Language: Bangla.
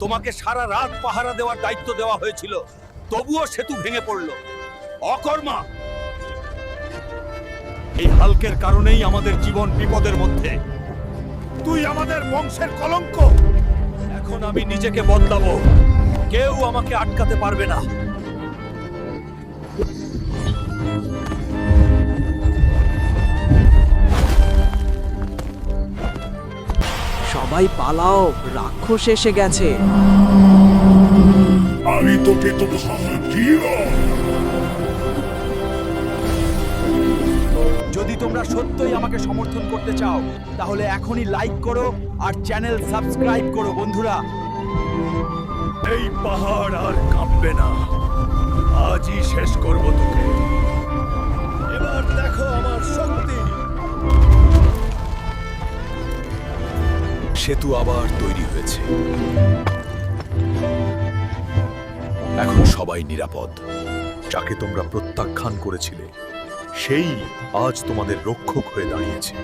তোমাকে সারা রাত পাহারা দেওয়ার দায়িত্ব দেওয়া হয়েছিল, তবুও সেতু ভেঙে পড়ল। অকর্মা! এই হাল্কের কারণেই আমাদের জীবন বিপদের মধ্যে। তুই আমাদের বংশের কলঙ্ক। এখন আমি নিজেকে বদলাবো, কেউ আমাকে আটকাতে পারবে না। সবাই পালাও, রাক্ষস এসে গেছে। আমি তোকে তো সাহস দিও। যদি তোমরা সত্যই আমাকে সমর্থন করতে চাও, তাহলে এখনই লাইক করো আর চ্যানেল সাবস্ক্রাইব করো বন্ধুরা। এই পাহাড় আর কাঁপবে না, আজই শেষ করব তোকে। এবার দেখো আমার শক্তি। সেতু আবার তৈরি হয়েছে, এখন সবাই নিরাপদ। যাকে তোমরা প্রত্যাখ্যান করেছিলে, সেই আজ তোমাদের রক্ষক হয়ে দাঁড়িয়েছে।